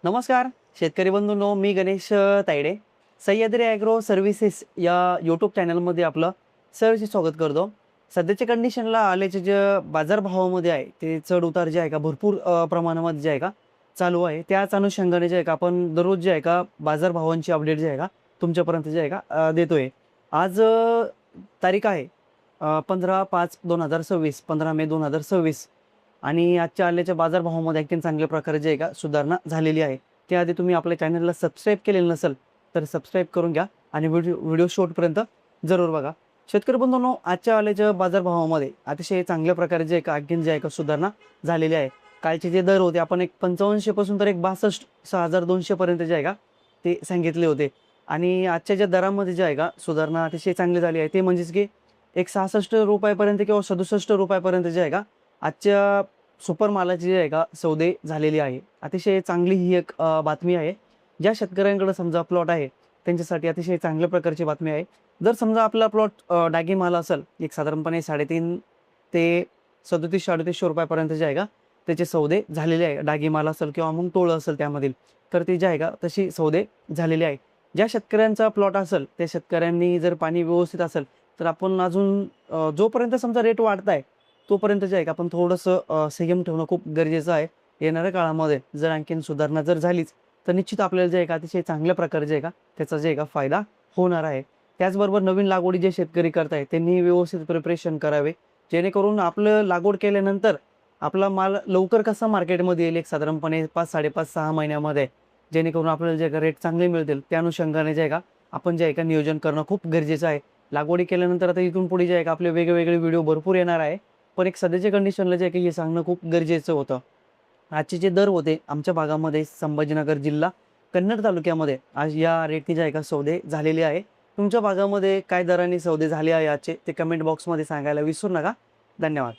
नमस्कार शेतकरी बंधूंनो, मी Ganesh Tayde Sahyadri agro services या यूट्यूब चॅनलमध्ये आपलं सहर्ष स्वागत करतो. सध्याच्या कंडिशनला आल्याचे जे बाजारभावामध्ये आहे ते चढ उतार जे आहे का भरपूर प्रमाणामध्ये जे आहे का चालू आहे. त्याच अनुषंगाने जे आहे का आपण दररोज जे आहे का बाजारभावांची अपडेट जे आहे का तुमच्यापर्यंत जे आहे का देतोय. आज तारीख आहे 15/5/2026 15 मे 2026 आणि आजच्या आल्याच्या बाजारभावामध्ये आणखीन चांगल्या प्रकारे जे आहे का सुधारणा झालेली आहे. त्याआधी तुम्ही आपल्या चॅनलला सबस्क्राईब केलेलं नसेल तर सबस्क्राईब करून घ्या आणि व्हिडिओ शेवटपर्यंत जरूर बघा. शेतकरी बंधूंनो, आजच्या आल्याच्या बाजारभावामध्ये अतिशय चांगल्या प्रकारे जे आहे का आणखीन जे आहे का सुधारणा झालेली आहे. कालचे जे दर होते आपण 5500 पासून तर 62,6200 पर्यंत जे आहे का ते सांगितले होते आणि आजच्या ज्या दरामध्ये जे आहे का सुधारणा अतिशय चांगली झाली आहे. ते म्हणजेच की ₹66 किंवा ₹67 जे आहे का आजच्या सुपर मालाची जे आहे का सौदे झालेली आहे. अतिशय चांगली ही एक बातमी आहे. ज्या शेतकऱ्यांकडे समजा प्लॉट आहे त्यांच्यासाठी अतिशय चांगल्या प्रकारची बातमी आहे. जर समजा आपला प्लॉट डागी माल असेल, एक साधारणपणे 3.5 ते 3700-3800 पर्यंत जे आहे का त्याचे सौदे झालेले आहे. डागी माल असेल किंवा मग टोळं असेल त्यामधील, तर ते जे आहे का तशी सौदे झालेले आहे. ज्या शेतकऱ्यांचा प्लॉट असेल त्या शेतकऱ्यांनी जर पाणी व्यवस्थित असेल तर आपण अजून जोपर्यंत समजा रेट वाढत आहे तोपर्यंत जे आहे का आपण थोडंसं संयम ठेवणं खूप गरजेचं आहे. येणाऱ्या काळामध्ये जर आणखीन सुधारणा जर झालीच तर निश्चित आपल्याला जे आहे का अतिशय चांगल्या प्रकारे जे आहे का त्याचा जे आहे का फायदा होणार आहे. त्याचबरोबर नवीन लागवडी जे शेतकरी करताय त्यांनी व्यवस्थित प्रिपरेशन करावे, जेणेकरून आपलं लागवड केल्यानंतर आपला माल लवकर कसा मार्केटमध्ये येईल, एक साधारणपणे 5-5.5-6 महिन्यामध्ये, जेणेकरून आपल्याला जे का रेट चांगले मिळतील त्या अनुषंगाने जे आहे का आपण जे आहे का नियोजन करणं खूप गरजेचं आहे. लागवडी केल्यानंतर आता इथून पुढे जे आहे का आपले वेगवेगळे व्हिडिओ भरपूर येणार आहे, पण एक सध्याच्या कंडिशनला जे आहे की हे सांगणं खूप गरजेचं होतं. आजचे जे दर होते आमच्या भागामध्ये संभाजीनगर जिल्हा कन्नड तालुक्यामध्ये आज या रेटनी जे आहे का सौदे झालेले आहे. तुमच्या भागामध्ये काय दराने सौदे झाले आहे आजचे ते कमेंट बॉक्समध्ये सांगायला विसरू नका. धन्यवाद.